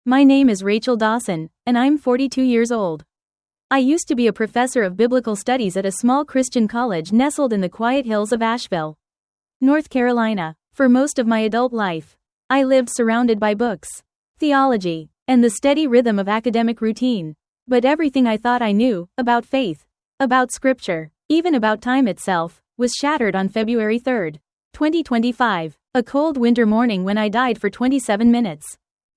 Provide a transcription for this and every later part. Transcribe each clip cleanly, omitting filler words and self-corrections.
My name is Rachel Dawson, and I'm 42 years old. I used to be a professor of biblical studies at a small Christian college nestled in the quiet hills of Asheville, North Carolina. For most of my adult life, I lived surrounded by books, theology, and the steady rhythm of academic routine. But everything I thought I knew, about faith, about scripture, even about time itself, was shattered on February 3, 2025, a cold winter morning when I died for 27 minutes.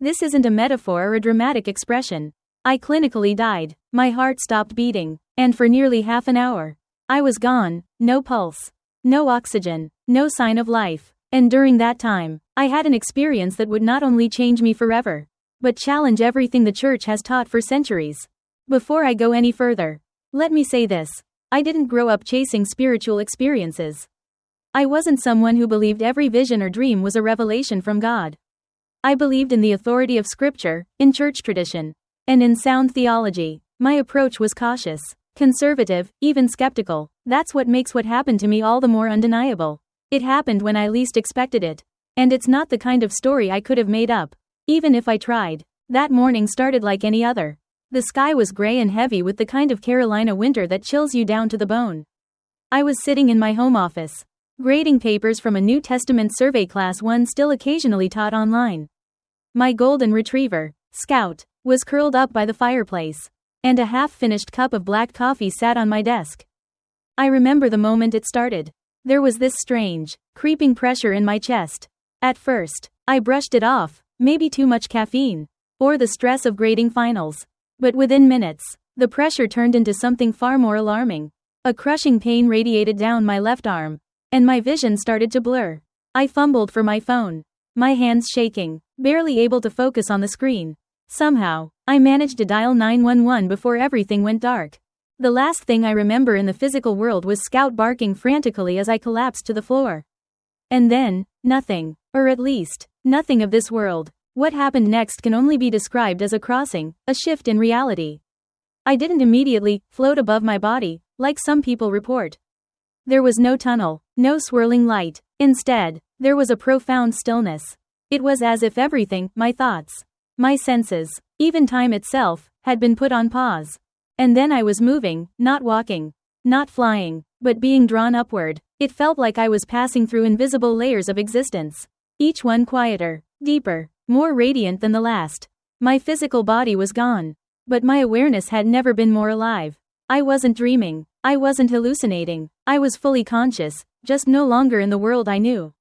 This isn't a metaphor or a dramatic expression. I clinically died. My heart stopped beating, and for nearly half an hour, I was gone, no pulse, no oxygen, no sign of life. And during that time, I had an experience that would not only change me forever, but challenge everything the church has taught for centuries. Before I go any further, let me say this. I didn't grow up chasing spiritual experiences. I wasn't someone who believed every vision or dream was a revelation from God. I believed in the authority of Scripture, in church tradition, and in sound theology. My approach was cautious, conservative, even skeptical. That's what makes what happened to me all the more undeniable. It happened when I least expected it. And it's not the kind of story I could have made up, even if I tried. That morning started like any other. The sky was gray and heavy with the kind of Carolina winter that chills you down to the bone. I was sitting in my home office, grading papers from a New Testament survey class one still occasionally taught online. My golden retriever, Scout, was curled up by the fireplace, and a half-finished cup of black coffee sat on my desk. I remember the moment it started. There was this strange, creeping pressure in my chest. At first, I brushed it off, maybe too much caffeine, or the stress of grading finals. But within minutes, the pressure turned into something far more alarming. A crushing pain radiated down my left arm, and my vision started to blur. I fumbled for my phone, my hands shaking, barely able to focus on the screen. Somehow, I managed to dial 911 before everything went dark. The last thing I remember in the physical world was Scout barking frantically as I collapsed to the floor. And then, nothing, or at least, nothing of this world. What happened next can only be described as a crossing, a shift in reality. I didn't immediately float above my body, like some people report. There was no tunnel, no swirling light. Instead, there was a profound stillness. It was as if everything, my thoughts, my senses, even time itself, had been put on pause. And then I was moving, not walking, not flying, but being drawn upward. It felt like I was passing through invisible layers of existence, each one quieter, deeper, more radiant than the last. My physical body was gone, but my awareness had never been more alive. I wasn't dreaming, I wasn't hallucinating, I was fully conscious, just no longer in the world I knew.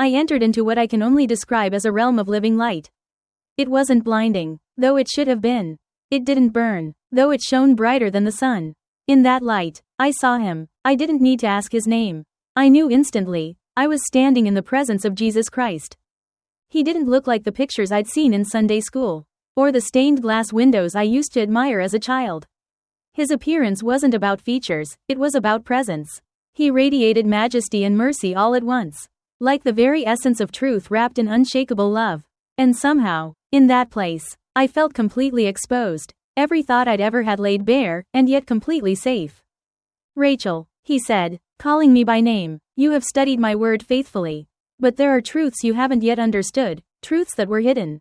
I entered into what I can only describe as a realm of living light. It wasn't blinding, though it should have been. It didn't burn, though it shone brighter than the sun. In that light, I saw him. I didn't need to ask his name. I knew instantly. I was standing in the presence of Jesus Christ. He didn't look like the pictures I'd seen in Sunday school, or the stained glass windows I used to admire as a child. His appearance wasn't about features, it was about presence. He radiated majesty and mercy all at once, like the very essence of truth wrapped in unshakable love. And somehow, in that place, I felt completely exposed, every thought I'd ever had laid bare, and yet completely safe. "Rachel," he said, calling me by name, "you have studied my word faithfully. But there are truths you haven't yet understood, truths that were hidden.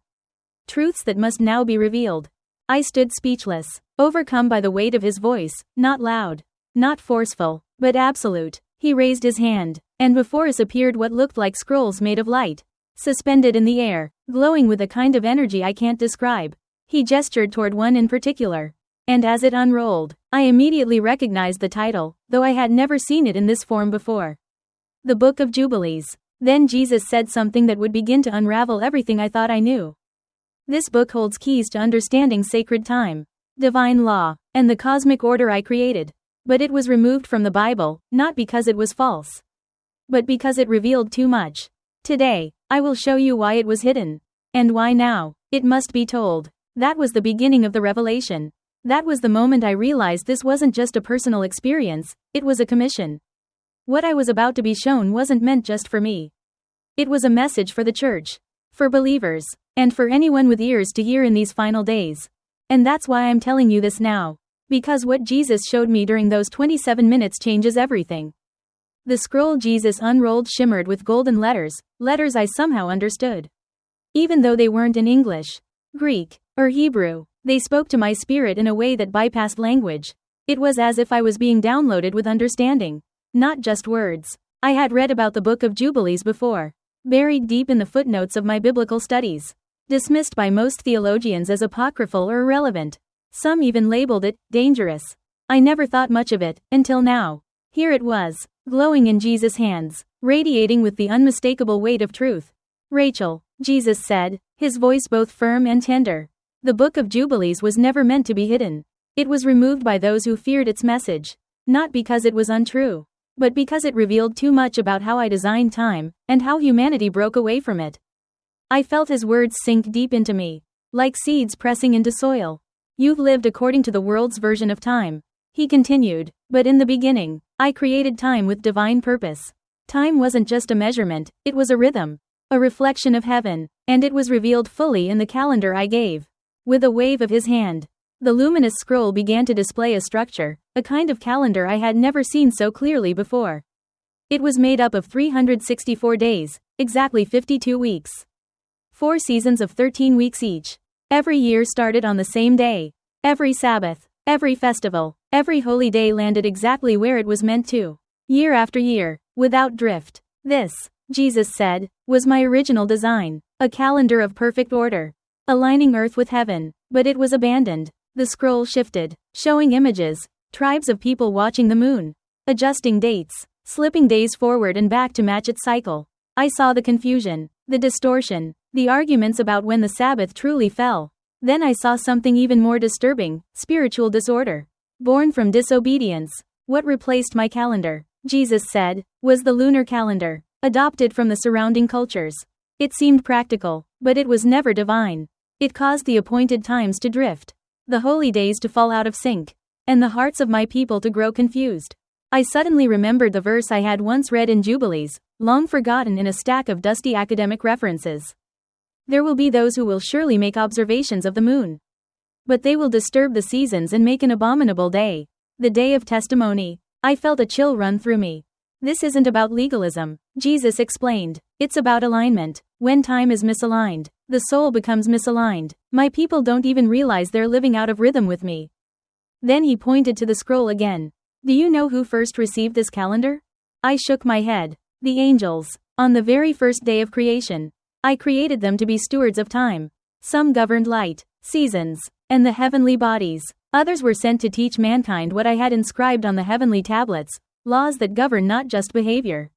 Truths that must now be revealed." I stood speechless, overcome by the weight of his voice, not loud, not forceful, but absolute. He raised his hand, and before us appeared what looked like scrolls made of light, suspended in the air, glowing with a kind of energy I can't describe. He gestured toward one in particular, and as it unrolled, I immediately recognized the title, though I had never seen it in this form before. The Book of Jubilees. Then Jesus said something that would begin to unravel everything I thought I knew. This book holds keys to understanding sacred time, divine law, and the cosmic order I created. But it was removed from the Bible, not because it was false, but because it revealed too much. Today, I will show you why it was hidden, and why now it must be told. That was the beginning of the revelation. That was the moment I realized this wasn't just a personal experience, it was a commission. What I was about to be shown wasn't meant just for me. It was a message for the church, for believers, and for anyone with ears to hear in these final days. And that's why I'm telling you this now. Because what Jesus showed me during those 27 minutes changes everything. The scroll Jesus unrolled shimmered with golden letters, letters I somehow understood, even though they weren't in English. Greek, or Hebrew. They spoke to my spirit in a way that bypassed language. It was as if I was being downloaded with understanding, not just words. I had read about the Book of Jubilees before, buried deep in the footnotes of my biblical studies, dismissed by most theologians as apocryphal or irrelevant. Some even labeled it dangerous. I never thought much of it, until now. Here it was, glowing in Jesus' hands, radiating with the unmistakable weight of truth. Rachel, Jesus said, his voice both firm and tender. The Book of Jubilees was never meant to be hidden. It was removed by those who feared its message, not because it was untrue, but because it revealed too much about how I designed time, and how humanity broke away from it. I felt his words sink deep into me, like seeds pressing into soil. You've lived according to the world's version of time, he continued, but in the beginning, I created time with divine purpose. Time wasn't just a measurement, it was a rhythm, a reflection of heaven, and it was revealed fully in the calendar I gave. With a wave of his hand, the luminous scroll began to display a structure, a kind of calendar I had never seen so clearly before. It was made up of 364 days, exactly 52 weeks. 4 seasons of 13 weeks each. Every year started on the same day. Every Sabbath, every festival, every holy day landed exactly where it was meant to. Year after year, without drift. This, Jesus said, was my original design. A calendar of perfect order, aligning earth with heaven. But it was abandoned. The scroll shifted, showing images, tribes of people watching the moon, adjusting dates, slipping days forward and back to match its cycle. I saw the confusion, the distortion, the arguments about when the Sabbath truly fell. Then I saw something even more disturbing, spiritual disorder, born from disobedience. What replaced my calendar, Jesus said, was the lunar calendar, adopted from the surrounding cultures. It seemed practical, but it was never divine. It caused the appointed times to drift, the holy days to fall out of sync, and the hearts of my people to grow confused. I suddenly remembered the verse I had once read in Jubilees, long forgotten in a stack of dusty academic references. There will be those who will surely make observations of the moon, but they will disturb the seasons and make an abominable day, the day of testimony. I felt a chill run through me. This isn't about legalism, Jesus explained. It's about alignment. When time is misaligned, the soul becomes misaligned. My people don't even realize they're living out of rhythm with me. Then he pointed to the scroll again. Do you know who first received this calendar? I shook my head. The angels. On the very first day of creation, I created them to be stewards of time. Some governed light, seasons, and the heavenly bodies. Others were sent to teach mankind what I had inscribed on the heavenly tablets, laws that govern not just behavior,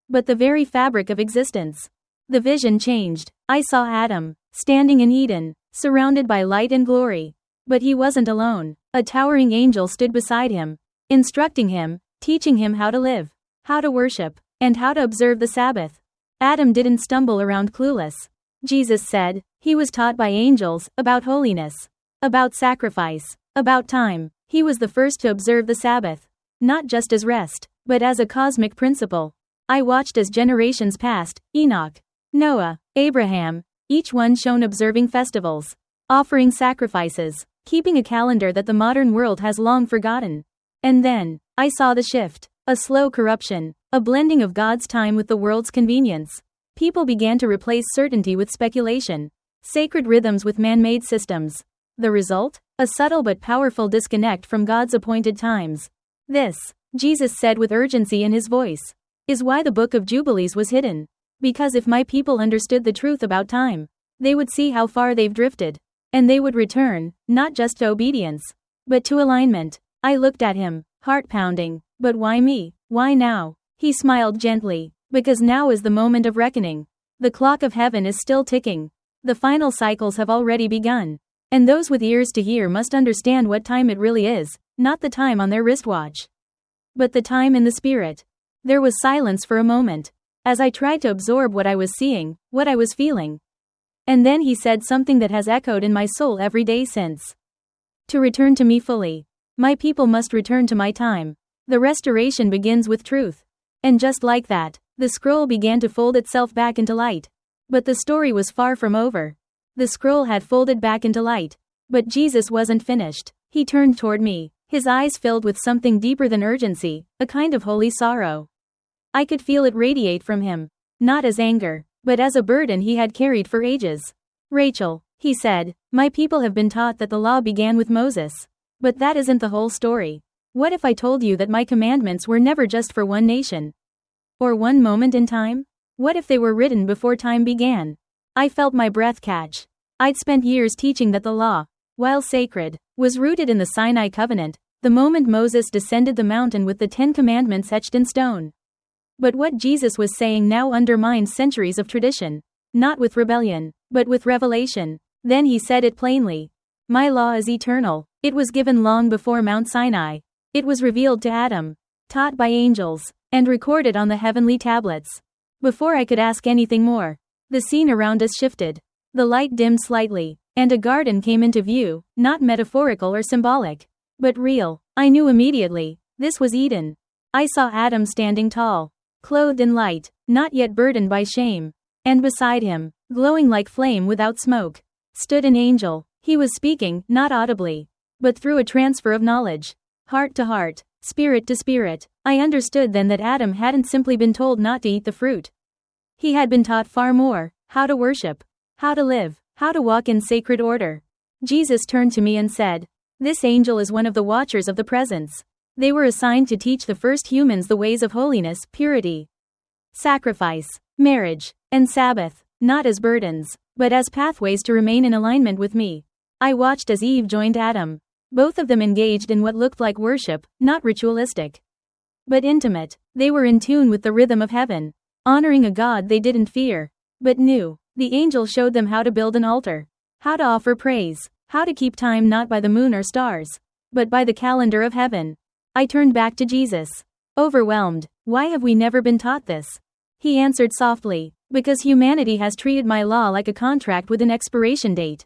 but the very fabric of existence. The vision changed. I saw Adam, standing in Eden, surrounded by light and glory. But he wasn't alone. A towering angel stood beside him, instructing him, teaching him how to live, how to worship, and how to observe the Sabbath. Adam didn't stumble around clueless. Jesus said, he was taught by angels, about holiness, about sacrifice, about time. He was the first to observe the Sabbath, not just as rest, but as a cosmic principle. I watched as generations passed, Enoch, Noah, Abraham, each one shown observing festivals, offering sacrifices, keeping a calendar that the modern world has long forgotten. And then, I saw the shift, a slow corruption, a blending of God's time with the world's convenience. People began to replace certainty with speculation, sacred rhythms with man-made systems. The result? A subtle but powerful disconnect from God's appointed times. This, Jesus said with urgency in his voice, is why the Book of Jubilees was hidden. Because if my people understood the truth about time, they would see how far they've drifted. And they would return, not just to obedience, but to alignment. I looked at him, heart pounding. But why me? Why now? He smiled gently. Because now is the moment of reckoning. The clock of heaven is still ticking. The final cycles have already begun. And those with ears to hear must understand what time it really is, not the time on their wristwatch, but the time in the spirit. There was silence for a moment, as I tried to absorb what I was seeing, what I was feeling. And then he said something that has echoed in my soul every day since. To return to me fully. My people must return to my time. The restoration begins with truth. And just like that, the scroll began to fold itself back into light. But the story was far from over. The scroll had folded back into light. But Jesus wasn't finished. He turned toward me, his eyes filled with something deeper than urgency, a kind of holy sorrow. I could feel it radiate from him, not as anger, but as a burden he had carried for ages. Rachel, He said, "My people have been taught that the law began with Moses. But that isn't the whole story. What if I told you that my commandments were never just for one nation? Or one moment in time? What if they were written before time began?" I felt my breath catch. I'd spent years teaching that the law, while sacred, was rooted in the Sinai covenant, the moment Moses descended the mountain with the 10 Commandments etched in stone. But what Jesus was saying now undermined centuries of tradition. Not with rebellion, but with revelation. Then he said it plainly. My law is eternal. It was given long before Mount Sinai. It was revealed to Adam, taught by angels, and recorded on the heavenly tablets. Before I could ask anything more, the scene around us shifted. The light dimmed slightly, and a garden came into view, not metaphorical or symbolic, but real. I knew immediately, this was Eden. I saw Adam standing tall, clothed in light, not yet burdened by shame. And beside him, glowing like flame without smoke, stood an angel. He was speaking, not audibly, but through a transfer of knowledge. Heart to heart, spirit to spirit. I understood then that Adam hadn't simply been told not to eat the fruit. He had been taught far more: how to worship, how to live, how to walk in sacred order. Jesus turned to me and said, "This angel is one of the watchers of the presence. They were assigned to teach the first humans the ways of holiness, purity, sacrifice, marriage, and Sabbath, not as burdens, but as pathways to remain in alignment with me." I watched as Eve joined Adam. Both of them engaged in what looked like worship, not ritualistic, but intimate. They were in tune with the rhythm of heaven, honoring a God they didn't fear, but knew. The angel showed them how to build an altar, how to offer praise, how to keep time not by the moon or stars, but by the calendar of heaven. I turned back to Jesus, overwhelmed. Why have we never been taught this? He answered softly, "Because humanity has treated my law like a contract with an expiration date."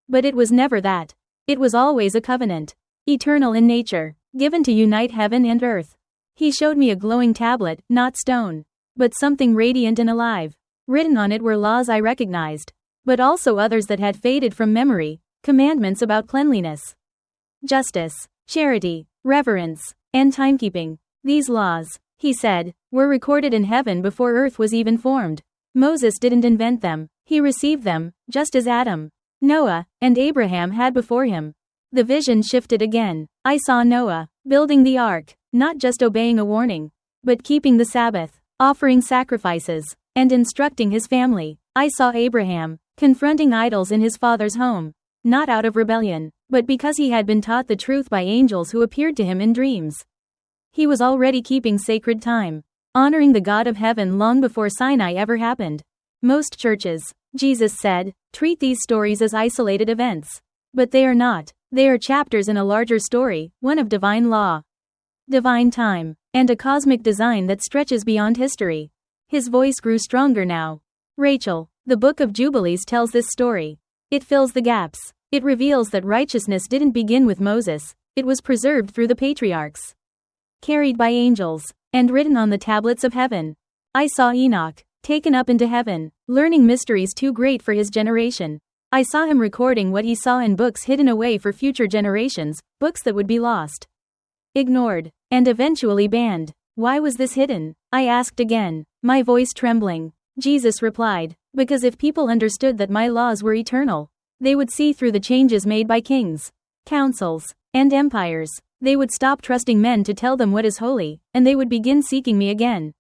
But it was never that. It was always a covenant, eternal in nature, given to unite heaven and earth. He showed me a glowing tablet, not stone, but something radiant and alive. Written on it were laws I recognized, but also others that had faded from memory, commandments about cleanliness, justice, charity, reverence, and timekeeping. These laws, he said, were recorded in heaven before earth was even formed. Moses didn't invent them. He received them, just as Adam, Noah, and Abraham had before him. The vision shifted again. I saw Noah building the ark, not just obeying a warning, but keeping the Sabbath, offering sacrifices, and instructing his family. I saw Abraham confronting idols in his father's home, not out of rebellion, but because he had been taught the truth by angels who appeared to him in dreams. He was already keeping sacred time, honoring the God of heaven long before Sinai ever happened. Most churches, Jesus said, treat these stories as isolated events. But they are not. They are chapters in a larger story, one of divine law, divine time, and a cosmic design that stretches beyond history. His voice grew stronger now. Rachel, the Book of Jubilees tells this story. It fills the gaps. It reveals that righteousness didn't begin with Moses, it was preserved through the patriarchs, carried by angels, and written on the tablets of heaven. I saw Enoch, taken up into heaven, learning mysteries too great for his generation. I saw him recording what he saw in books hidden away for future generations, books that would be lost, ignored, and eventually banned. Why was this hidden? I asked again, my voice trembling. Jesus replied, because if people understood that my laws were eternal, they would see through the changes made by kings, councils, and empires. They would stop trusting men to tell them what is holy, and they would begin seeking me again.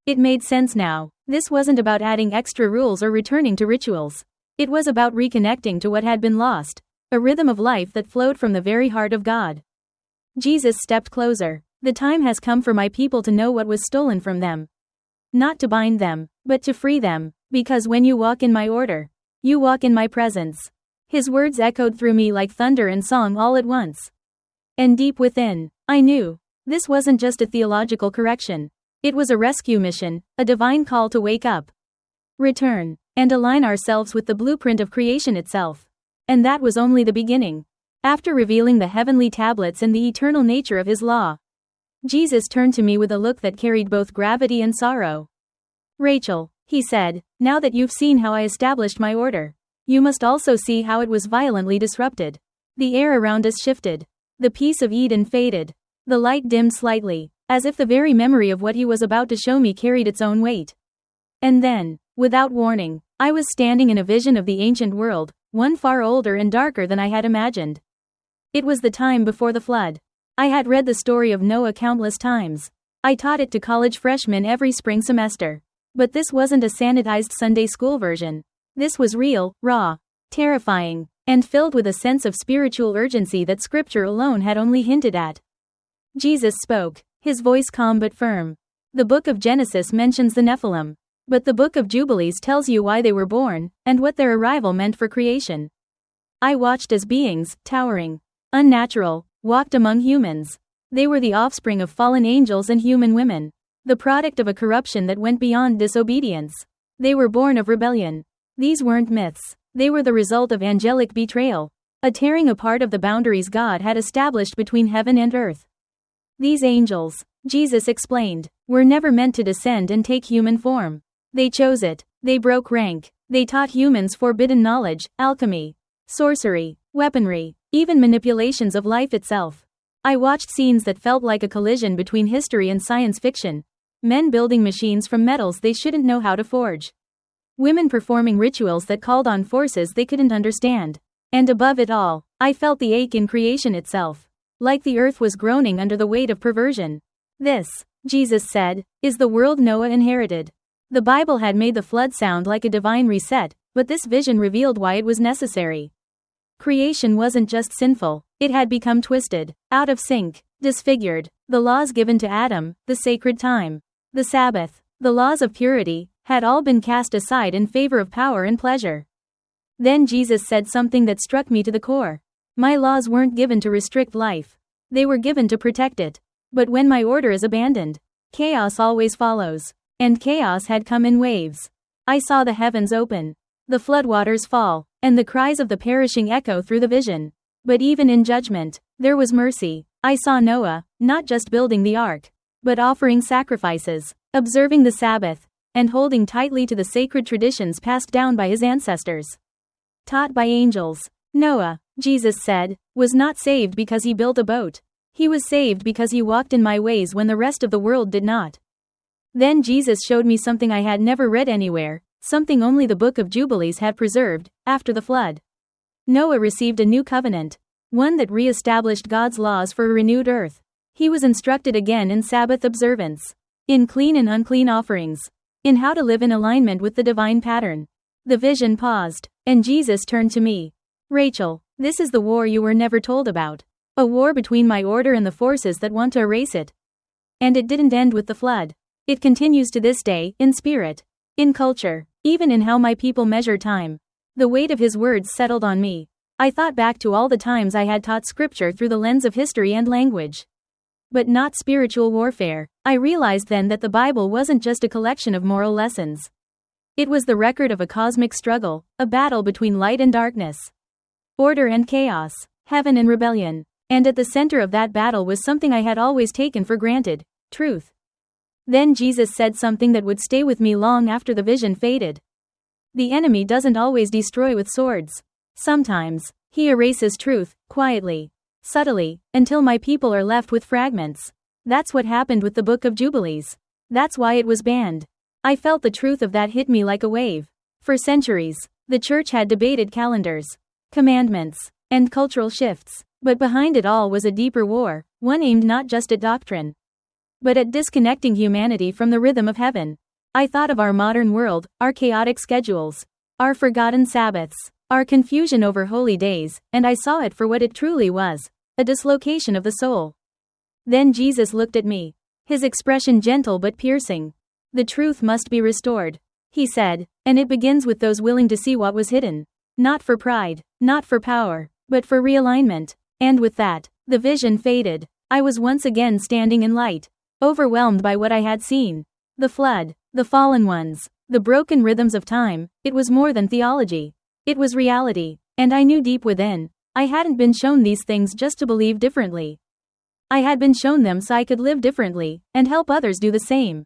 It made sense now. This wasn't about adding extra rules or returning to rituals. It was about reconnecting to what had been lost, a rhythm of life that flowed from the very heart of God. Jesus stepped closer. The time has come for my people to know what was stolen from them. Not to bind them, but to free them, because when you walk in my order, you walk in my presence. His words echoed through me like thunder and song all at once. And deep within, I knew, this wasn't just a theological correction. It was a rescue mission, a divine call to wake up, return, and align ourselves with the blueprint of creation itself. And that was only the beginning. After revealing the heavenly tablets and the eternal nature of his law, Jesus turned to me with a look that carried both gravity and sorrow. Rachel, he said, now that you've seen how I established my order, you must also see how it was violently disrupted. The air around us shifted. The peace of Eden faded. The light dimmed slightly, as if the very memory of what he was about to show me carried its own weight. And then, without warning, I was standing in a vision of the ancient world, one far older and darker than I had imagined. It was the time before the flood. I had read the story of Noah countless times. I taught it to college freshmen every spring semester. But this wasn't a sanitized Sunday school version. This was real, raw, terrifying, and filled with a sense of spiritual urgency that Scripture alone had only hinted at. Jesus spoke, his voice calm but firm. The book of Genesis mentions the Nephilim. But the Book of Jubilees tells you why they were born, and what their arrival meant for creation. I watched as beings, towering, unnatural, walked among humans. They were the offspring of fallen angels and human women, the product of a corruption that went beyond disobedience. They were born of rebellion. These weren't myths, they were the result of angelic betrayal, a tearing apart of the boundaries God had established between heaven and earth. These angels, Jesus explained, were never meant to descend and take human form. They chose it, they broke rank, they taught humans forbidden knowledge, alchemy, sorcery, weaponry, even manipulations of life itself. I watched scenes that felt like a collision between history and science fiction. Men building machines from metals they shouldn't know how to forge. Women performing rituals that called on forces they couldn't understand. And above it all, I felt the ache in creation itself. Like the earth was groaning under the weight of perversion. This, Jesus said, is the world Noah inherited. The Bible had made the flood sound like a divine reset, but this vision revealed why it was necessary. Creation wasn't just sinful, it had become twisted, out of sync, disfigured. The laws given to Adam, the sacred time, the Sabbath, the laws of purity, had all been cast aside in favor of power and pleasure. Then Jesus said something that struck me to the core. My laws weren't given to restrict life. They were given to protect it. But when my order is abandoned, chaos always follows. And chaos had come in waves. I saw the heavens open, the floodwaters fall, and the cries of the perishing echo through the vision. But even in judgment, there was mercy. I saw Noah, not just building the ark, but offering sacrifices, observing the Sabbath, and holding tightly to the sacred traditions passed down by his ancestors. Taught by angels, Noah, Jesus said, was not saved because he built a boat. He was saved because he walked in my ways when the rest of the world did not. Then Jesus showed me something I had never read anywhere, something only the Book of Jubilees had preserved. After the flood, Noah received a new covenant, one that re-established God's laws for a renewed earth. He was instructed again in Sabbath observance, in clean and unclean offerings, in how to live in alignment with the divine pattern. The vision paused, and Jesus turned to me. Rachel, this is the war you were never told about. A war between my order and the forces that want to erase it. And it didn't end with the flood. It continues to this day, in spirit, in culture, even in how my people measure time. The weight of his words settled on me. I thought back to all the times I had taught scripture through the lens of history and language. But not spiritual warfare. I realized then that the Bible wasn't just a collection of moral lessons. It was the record of a cosmic struggle, a battle between light and darkness, order and chaos, heaven and rebellion. And at the center of that battle was something I had always taken for granted: truth. Then Jesus said something that would stay with me long after the vision faded. The enemy doesn't always destroy with swords. Sometimes, he erases truth, quietly, subtly, until my people are left with fragments. That's what happened with the Book of Jubilees. That's why it was banned. I felt the truth of that hit me like a wave. For centuries, the church had debated calendars, commandments, and cultural shifts. But behind it all was a deeper war, one aimed not just at doctrine, but at disconnecting humanity from the rhythm of heaven. I thought of our modern world, our chaotic schedules, our forgotten Sabbaths, our confusion over holy days, and I saw it for what it truly was: a dislocation of the soul. Then Jesus looked at me, his expression gentle but piercing. The truth must be restored, he said, and it begins with those willing to see what was hidden. Not for pride, not for power, but for realignment. And with that, the vision faded. I was once again standing in light, overwhelmed by what I had seen. The flood, the fallen ones, the broken rhythms of time. It was more than theology. It was reality. And I knew deep within, I hadn't been shown these things just to believe differently. I had been shown them so I could live differently, and help others do the same.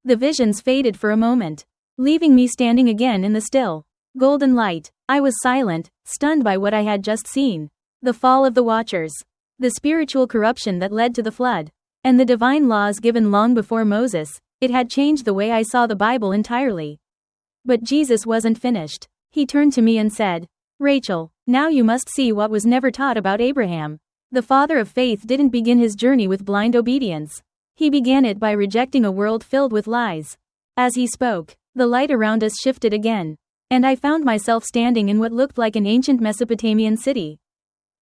The visions faded for a moment, leaving me standing again in the still, golden light. I was silent, stunned by what I had just seen. The fall of the Watchers, the spiritual corruption that led to the flood, and the divine laws given long before Moses. It had changed the way I saw the Bible entirely. But Jesus wasn't finished. He turned to me and said, Rachel, now you must see what was never taught about Abraham. The father of faith didn't begin his journey with blind obedience. He began it by rejecting a world filled with lies. As he spoke, the light around us shifted again, and I found myself standing in what looked like an ancient Mesopotamian city.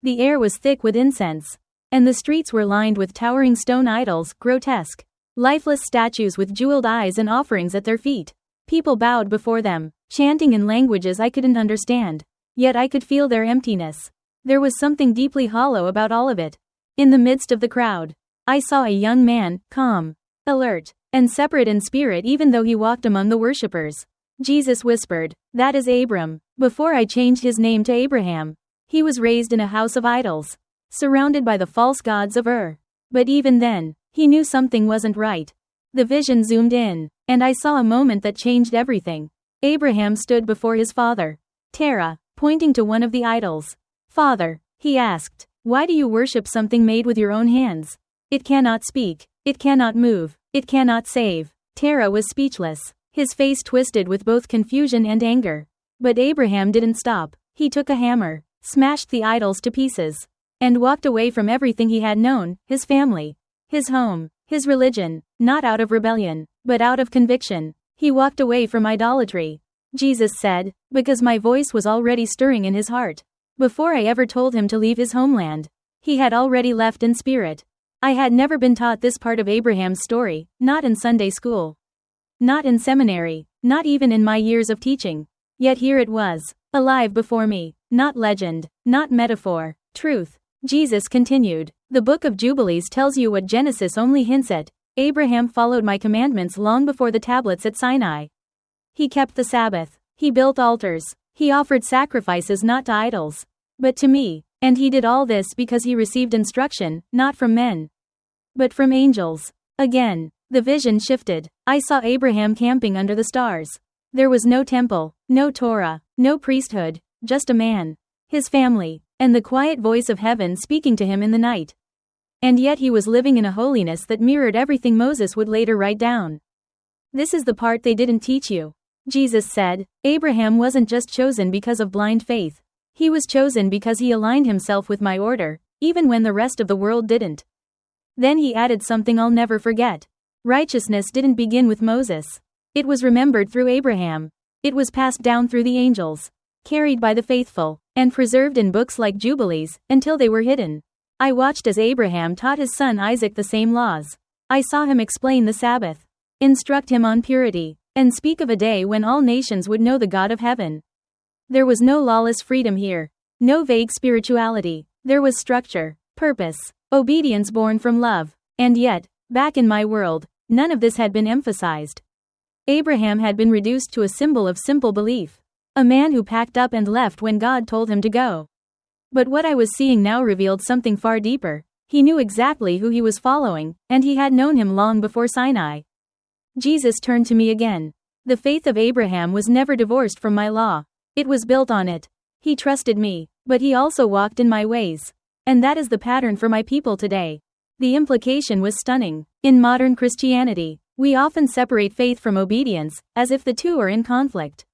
The air was thick with incense, and the streets were lined with towering stone idols, grotesque, lifeless statues with jeweled eyes and offerings at their feet. People bowed before them, chanting in languages I couldn't understand, yet I could feel their emptiness. There was something deeply hollow about all of it. In the midst of the crowd, I saw a young man, calm, alert, and separate in spirit even though he walked among the worshippers. Jesus whispered, "That is Abram." Before I changed his name to Abraham, he was raised in a house of idols, surrounded by the false gods of Ur. But even then, he knew something wasn't right. The vision zoomed in, and I saw a moment that changed everything. Abraham stood before his father, Terah, pointing to one of the idols. "Father," he asked, "why do you worship something made with your own hands? It cannot speak, it cannot move, it cannot save." Terah was speechless, his face twisted with both confusion and anger. But Abraham didn't stop. He took a hammer, smashed the idols to pieces, and walked away from everything he had known, his family, his home, his religion, not out of rebellion, but out of conviction. He walked away from idolatry. Jesus said, because my voice was already stirring in his heart. Before I ever told him to leave his homeland, he had already left in spirit. I had never been taught this part of Abraham's story, not in Sunday school, not in seminary, not even in my years of teaching. Yet here it was, alive before me, not legend, not metaphor, truth. Jesus continued, "The Book of Jubilees tells you what Genesis only hints at. Abraham followed my commandments long before the tablets at Sinai. He kept the Sabbath. He built altars. He offered sacrifices not to idols, but to me. And he did all this because he received instruction, not from men, but from angels." Again, the vision shifted. I saw Abraham camping under the stars. There was no temple, no Torah, no priesthood, just a man, his family, and the quiet voice of heaven speaking to him in the night. And yet he was living in a holiness that mirrored everything Moses would later write down. "This is the part they didn't teach you," Jesus said. Abraham wasn't just chosen because of blind faith. He was chosen because he aligned himself with my order, even when the rest of the world didn't. Then he added something I'll never forget. Righteousness didn't begin with Moses. It was remembered through Abraham. It was passed down through the angels, carried by the faithful, and preserved in books like Jubilees, until they were hidden. I watched as Abraham taught his son Isaac the same laws. I saw him explain the Sabbath, instruct him on purity, and speak of a day when all nations would know the God of heaven. There was no lawless freedom here, no vague spirituality. There was structure, purpose, obedience born from love. And yet, back in my world, none of this had been emphasized. Abraham had been reduced to a symbol of simple belief, a man who packed up and left when God told him to go. But what I was seeing now revealed something far deeper. He knew exactly who he was following, and he had known him long before Sinai. Jesus turned to me again. The faith of Abraham was never divorced from my law. It was built on it. He trusted me, but he also walked in my ways. And that is the pattern for my people today. The implication was stunning. In modern Christianity, we often separate faith from obedience, as if the two are in conflict.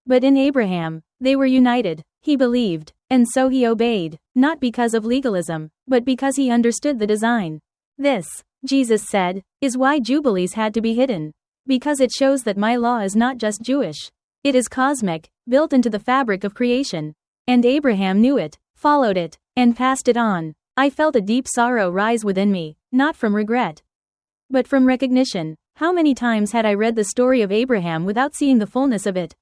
But in Abraham, they were united. He believed, and so he obeyed, not because of legalism, but because he understood the design. This, Jesus said, is why Jubilees had to be hidden. Because it shows that my law is not just Jewish. It is cosmic, built into the fabric of creation. And Abraham knew it, followed it, and passed it on. I felt a deep sorrow rise within me, not from regret, but from recognition. How many times had I read the story of Abraham without seeing the fullness of it?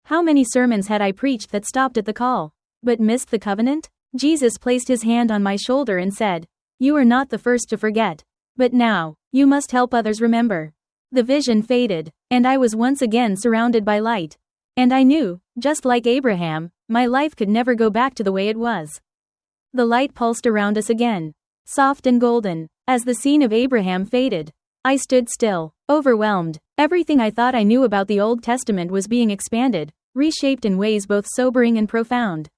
How many sermons had I preached that stopped at the call, but missed the covenant? Jesus placed his hand on my shoulder and said, "You are not the first to forget. But now, you must help others remember." The vision faded, and I was once again surrounded by light. And I knew, just like Abraham, my life could never go back to the way it was. The light pulsed around us again, soft and golden. As the scene of Abraham faded, I stood still, overwhelmed. Everything I thought I knew about the Old Testament was being expanded, reshaped in ways both sobering and profound.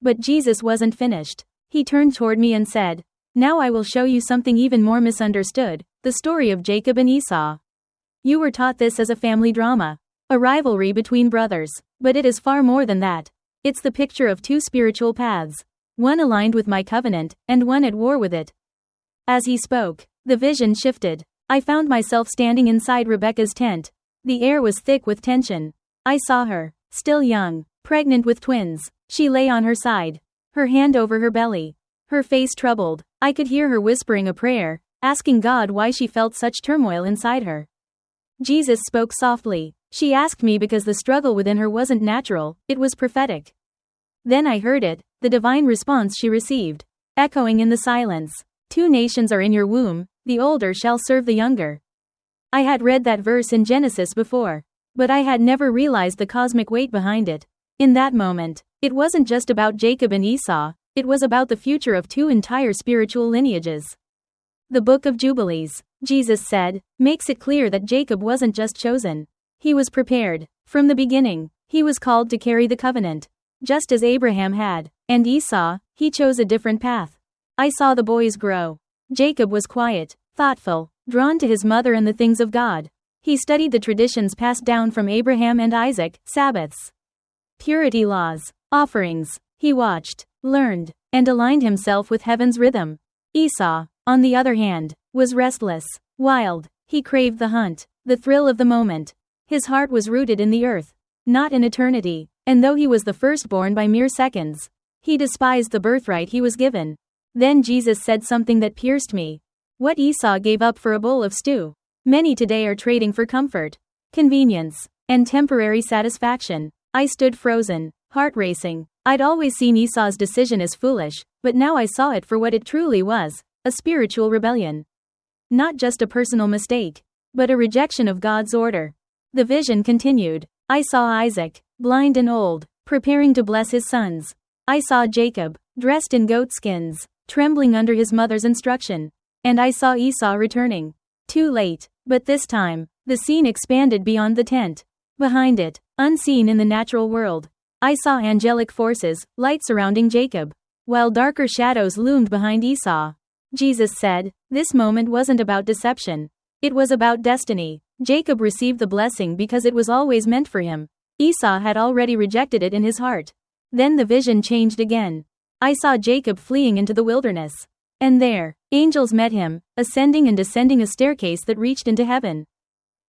But Jesus wasn't finished. He turned toward me and said, "Now I will show you something even more misunderstood, the story of Jacob and Esau. You were taught this as a family drama, a rivalry between brothers, but it is far more than that. It's the picture of two spiritual paths, one aligned with my covenant, and one at war with it. As he spoke, the vision shifted. I found myself standing inside Rebecca's tent. The air was thick with tension. I saw her, still young, pregnant with twins. She lay on her side, her hand over her belly, her face troubled. I could hear her whispering a prayer, asking God why she felt such turmoil inside her. Jesus spoke softly. She asked me because the struggle within her wasn't natural, it was prophetic. Then I heard it, the divine response she received, echoing in the silence. 2 nations are in your womb, the older shall serve the younger. I had read that verse in Genesis before, but I had never realized the cosmic weight behind it. In that moment, it wasn't just about Jacob and Esau, it was about the future of 2 entire spiritual lineages. The Book of Jubilees, Jesus said, makes it clear that Jacob wasn't just chosen. He was prepared. From the beginning, he was called to carry the covenant, just as Abraham had. And Esau, he chose a different path. I saw the boys grow. Jacob was quiet, thoughtful, drawn to his mother and the things of God. He studied the traditions passed down from Abraham and Isaac, Sabbaths, purity laws, offerings. He watched, learned, and aligned himself with heaven's rhythm. Esau, on the other hand, was restless, wild. He craved the hunt, the thrill of the moment. His heart was rooted in the earth, not in eternity. And though he was the firstborn by mere seconds, he despised the birthright he was given. Then Jesus said something that pierced me. What Esau gave up for a bowl of stew, many today are trading for comfort, convenience, and temporary satisfaction. I stood frozen, heart racing. I'd always seen Esau's decision as foolish, but now I saw it for what it truly was, a spiritual rebellion. Not just a personal mistake, but a rejection of God's order. The vision continued. I saw Isaac, blind and old, preparing to bless his sons. I saw Jacob, dressed in goat skins, trembling under his mother's instruction. And I saw Esau returning. Too late, but this time, the scene expanded beyond the tent. Behind it, unseen in the natural world, I saw angelic forces, light surrounding Jacob, while darker shadows loomed behind Esau. Jesus said, this moment wasn't about deception. It was about destiny. Jacob received the blessing because it was always meant for him. Esau had already rejected it in his heart. Then the vision changed again. I saw Jacob fleeing into the wilderness. And there, angels met him, ascending and descending a staircase that reached into heaven.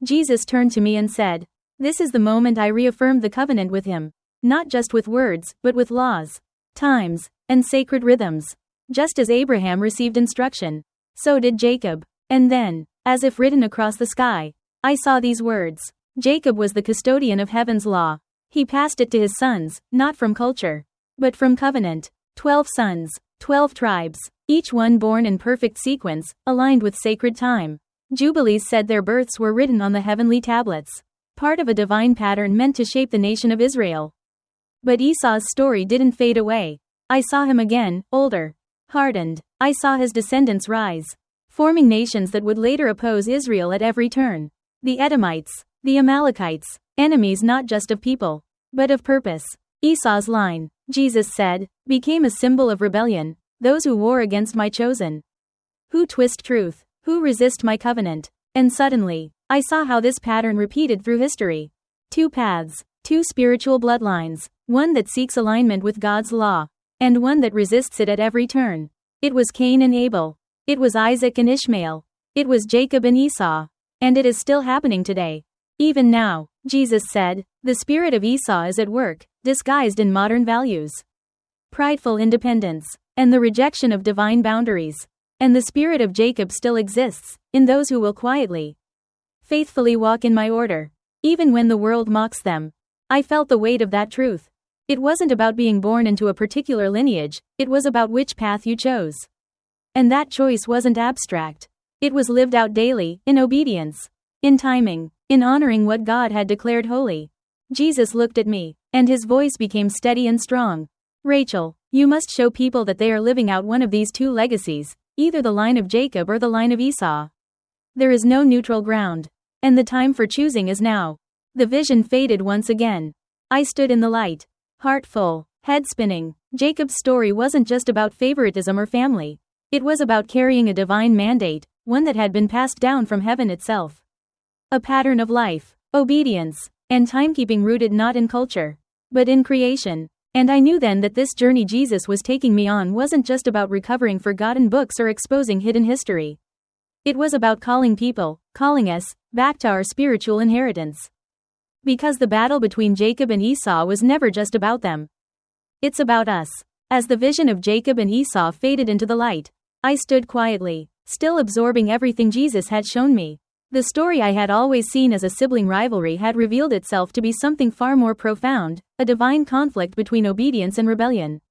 Jesus turned to me and said, this is the moment I reaffirmed the covenant with him. Not just with words, but with laws, times, and sacred rhythms. Just as Abraham received instruction, so did Jacob. And then, as if written across the sky, I saw these words. Jacob was the custodian of heaven's law. He passed it to his sons, not from culture, but from covenant. 12 sons, 12 tribes, each one born in perfect sequence, aligned with sacred time. Jubilees said their births were written on the heavenly tablets, part of a divine pattern meant to shape the nation of Israel. But Esau's story didn't fade away. I saw him again, older, hardened. I saw his descendants rise, forming nations that would later oppose Israel at every turn. The Edomites, the Amalekites, enemies not just of people, but of purpose. Esau's line, Jesus said, became a symbol of rebellion, those who war against my chosen, who twist truth, who resist my covenant. And suddenly, I saw how this pattern repeated through history. 2 paths, 2 spiritual bloodlines, one that seeks alignment with God's law, and one that resists it at every turn. It was Cain and Abel. It was Isaac and Ishmael. It was Jacob and Esau. And it is still happening today. Even now, Jesus said, the spirit of Esau is at work, disguised in modern values, prideful independence, and the rejection of divine boundaries. And the spirit of Jacob still exists, in those who will quietly, faithfully walk in my order, even when the world mocks them. I felt the weight of that truth. It wasn't about being born into a particular lineage, it was about which path you chose. And that choice wasn't abstract. It was lived out daily, in obedience, in timing, in honoring what God had declared holy. Jesus looked at me, and his voice became steady and strong. Rachel, you must show people that they are living out one of these 2 legacies, either the line of Jacob or the line of Esau. There is no neutral ground. And the time for choosing is now. The vision faded once again. I stood in the light, heart full, head spinning. Jacob's story wasn't just about favoritism or family. It was about carrying a divine mandate, one that had been passed down from heaven itself. A pattern of life, obedience, and timekeeping rooted not in culture, but in creation. And I knew then that this journey Jesus was taking me on wasn't just about recovering forgotten books or exposing hidden history. It was about calling us, back to our spiritual inheritance. Because the battle between Jacob and Esau was never just about them. It's about us. As the vision of Jacob and Esau faded into the light, I stood quietly, still absorbing everything Jesus had shown me. The story I had always seen as a sibling rivalry had revealed itself to be something far more profound, a divine conflict between obedience and rebellion.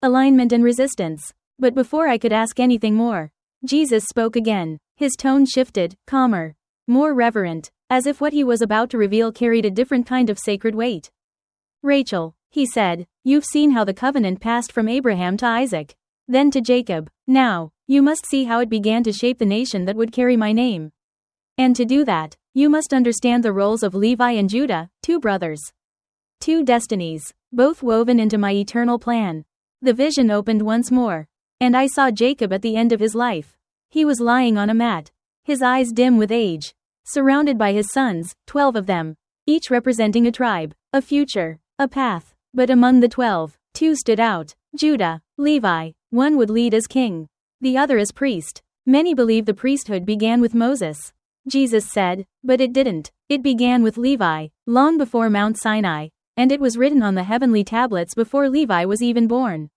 Alignment and resistance. But before I could ask anything more, Jesus spoke again. His tone shifted, calmer, more reverent, as if what he was about to reveal carried a different kind of sacred weight. Rachel, he said, you've seen how the covenant passed from Abraham to Isaac, then to Jacob. Now, you must see how it began to shape the nation that would carry my name. And to do that, you must understand the roles of Levi and Judah, two brothers. Two destinies, both woven into my eternal plan. The vision opened once more, and I saw Jacob at the end of his life. He was lying on a mat, his eyes dim with age, surrounded by his sons, 12 of them, each representing a tribe, a future, a path. But among the 12, 2 stood out: Judah, Levi. One would lead as king, the other as priest. Many believe the priesthood began with Moses. Jesus said, but it didn't. It began with Levi, long before Mount Sinai, and it was written on the heavenly tablets before Levi was even born.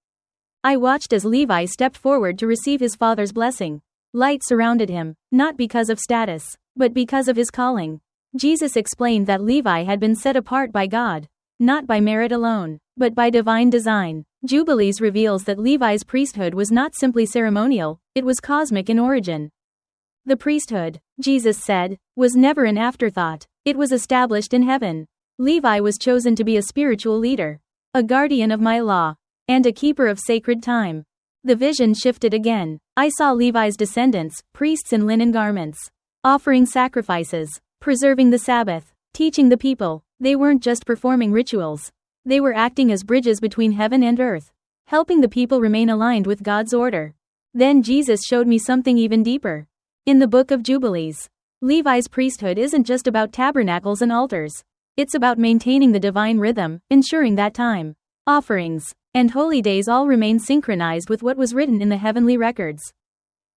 I watched as Levi stepped forward to receive his father's blessing. Light surrounded him, not because of status, but because of his calling. Jesus explained that Levi had been set apart by God, not by merit alone, but by divine design. Jubilees reveals that Levi's priesthood was not simply ceremonial, it was cosmic in origin. The priesthood, Jesus said, was never an afterthought, it was established in heaven. Levi was chosen to be a spiritual leader, a guardian of my law, and a keeper of sacred time. The vision shifted again. I saw Levi's descendants, priests in linen garments, offering sacrifices, preserving the Sabbath, teaching the people. They weren't just performing rituals. They were acting as bridges between heaven and earth, helping the people remain aligned with God's order. Then Jesus showed me something even deeper. In the Book of Jubilees, Levi's priesthood isn't just about tabernacles and altars. It's about maintaining the divine rhythm, ensuring that time, offerings, and holy days all remain synchronized with what was written in the heavenly records.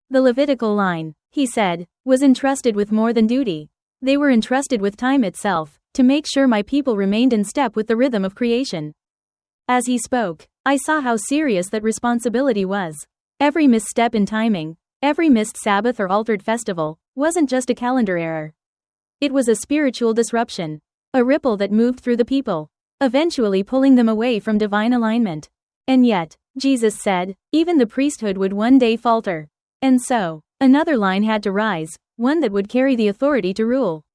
The Levitical line, he said, was entrusted with more than duty. They were entrusted with time itself, to make sure my people remained in step with the rhythm of creation. As he spoke, I saw how serious that responsibility was. Every misstep in timing, every missed Sabbath or altered festival, wasn't just a calendar error. It was a spiritual disruption, a ripple that moved through the people, eventually pulling them away from divine alignment. And yet, Jesus said, even the priesthood would one day falter. And so, another line had to rise, one that would carry the authority to rule,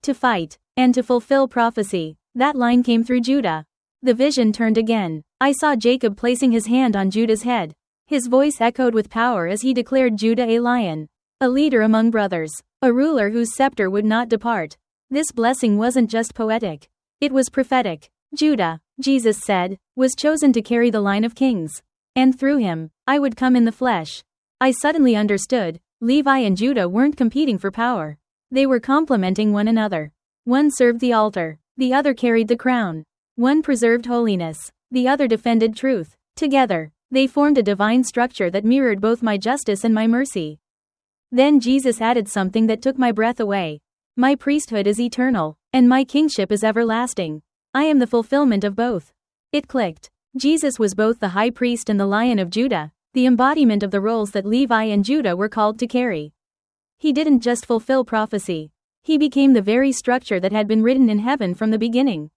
to fight, and to fulfill prophecy. That line came through Judah. The vision turned again. I saw Jacob placing his hand on Judah's head. His voice echoed with power as he declared Judah a lion, a leader among brothers, a ruler whose scepter would not depart. This blessing wasn't just poetic. It was prophetic. Judah, Jesus said, was chosen to carry the line of kings. And through him, I would come in the flesh. I suddenly understood, Levi and Judah weren't competing for power. They were complementing one another. One served the altar, the other carried the crown. One preserved holiness, the other defended truth. Together, they formed a divine structure that mirrored both my justice and my mercy. Then Jesus added something that took my breath away. My priesthood is eternal, and my kingship is everlasting. I am the fulfillment of both. It clicked. Jesus was both the high priest and the Lion of Judah, the embodiment of the roles that Levi and Judah were called to carry. He didn't just fulfill prophecy. He became the very structure that had been written in heaven from the beginning.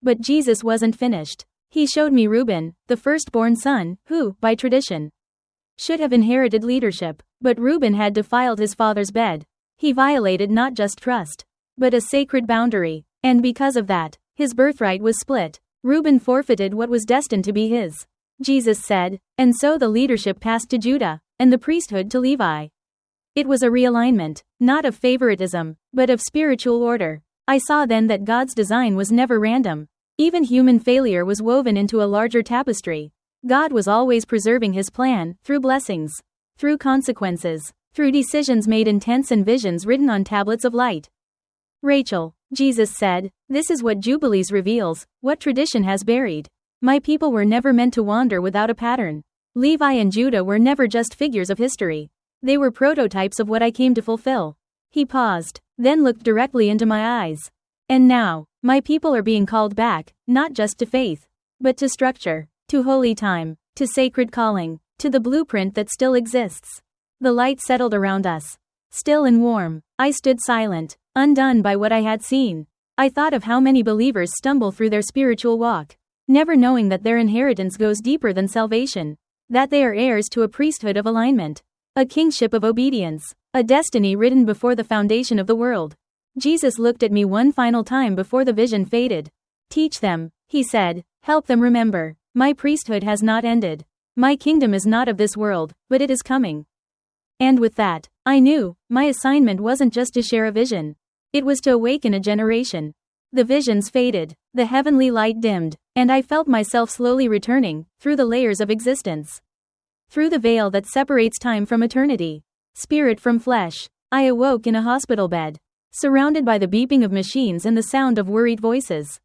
But Jesus wasn't finished. He showed me Reuben, the firstborn son, who, by tradition, should have inherited leadership. But Reuben had defiled his father's bed. He violated not just trust, but a sacred boundary. And because of that, his birthright was split. Reuben forfeited what was destined to be his. Jesus said, and so the leadership passed to Judah, and the priesthood to Levi. It was a realignment, not of favoritism, but of spiritual order. I saw then that God's design was never random. Even human failure was woven into a larger tapestry. God was always preserving his plan, through blessings, through consequences, through decisions made in tents and visions written on tablets of light. Rachel, Jesus said, this is what Jubilees reveals, what tradition has buried. My people were never meant to wander without a pattern. Levi and Judah were never just figures of history. They were prototypes of what I came to fulfill. He paused, then looked directly into my eyes. And now, my people are being called back, not just to faith, but to structure, to holy time, to sacred calling, to the blueprint that still exists. The light settled around us. Still and warm, I stood silent, undone by what I had seen. I thought of how many believers stumble through their spiritual walk, never knowing that their inheritance goes deeper than salvation, that they are heirs to a priesthood of alignment, a kingship of obedience, a destiny written before the foundation of the world. Jesus looked at me one final time before the vision faded. Teach them, he said, help them remember, my priesthood has not ended. My kingdom is not of this world, but it is coming. And with that, I knew, my assignment wasn't just to share a vision. It was to awaken a generation. The visions faded, the heavenly light dimmed, and I felt myself slowly returning, through the layers of existence. Through the veil that separates time from eternity, spirit from flesh, I awoke in a hospital bed, surrounded by the beeping of machines and the sound of worried voices.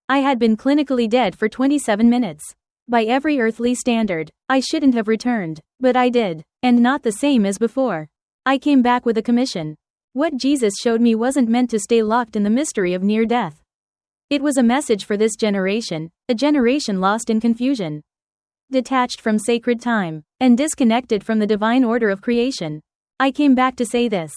I had been clinically dead for 27 minutes. By every earthly standard, I shouldn't have returned, but I did, and not the same as before. I came back with a commission. What Jesus showed me wasn't meant to stay locked in the mystery of near death. It was a message for this generation, a generation lost in confusion, detached from sacred time, and disconnected from the divine order of creation. I came back to say this.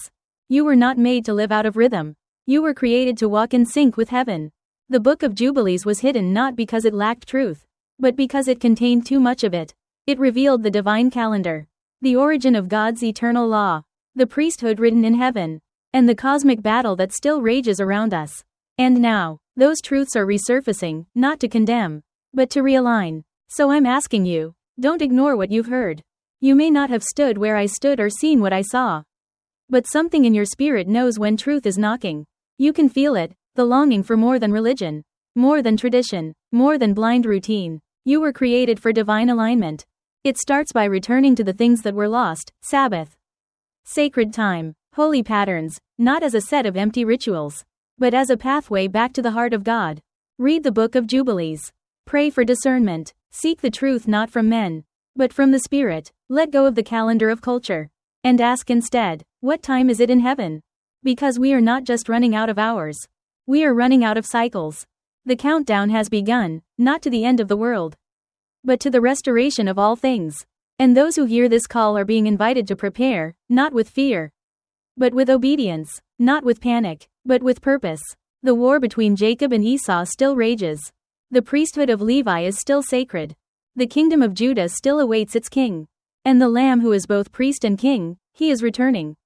You were not made to live out of rhythm. You were created to walk in sync with heaven. The Book of Jubilees was hidden not because it lacked truth, but because it contained too much of it. It revealed the divine calendar, the origin of God's eternal law, the priesthood written in heaven, and the cosmic battle that still rages around us. And now, those truths are resurfacing, not to condemn, but to realign. So I'm asking you, don't ignore what you've heard. You may not have stood where I stood or seen what I saw, but something in your spirit knows when truth is knocking. You can feel it, the longing for more than religion, more than tradition, more than blind routine. You were created for divine alignment. It starts by returning to the things that were lost: Sabbath, sacred time, holy patterns, not as a set of empty rituals, but as a pathway back to the heart of God. Read the Book of Jubilees. Pray for discernment. Seek the truth not from men, but from the Spirit. Let go of the calendar of culture, and ask instead, what time is it in heaven? Because we are not just running out of hours. We are running out of cycles. The countdown has begun, not to the end of the world, but to the restoration of all things. And those who hear this call are being invited to prepare, not with fear, but with obedience, not with panic, but with purpose. The war between Jacob and Esau still rages. The priesthood of Levi is still sacred. The kingdom of Judah still awaits its king. And the Lamb who is both priest and king, he is returning.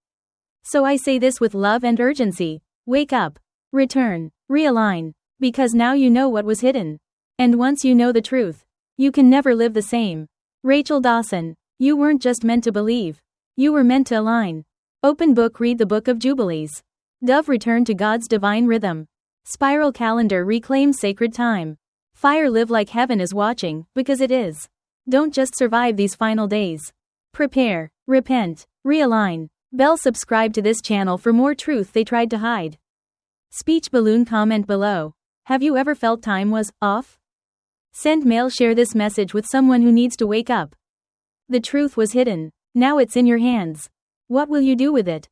So I say this with love and urgency. Wake up. Return. Realign. Because now you know what was hidden. And once you know the truth, you can never live the same. Rachel Dawson. You weren't just meant to believe. You were meant to align. Open book. Read the Book of Jubilees. Dove return to God's divine rhythm. Spiral calendar reclaim sacred time. Fire live like heaven is watching, because it is. Don't just survive these final days. Prepare, repent, realign. Bell. Subscribe to this channel for more truth they tried to hide. Speech balloon. Comment below. Have you ever felt time was off? Send mail. Share this message with someone who needs to wake up. The truth was hidden. Now it's in your hands. What will you do with it?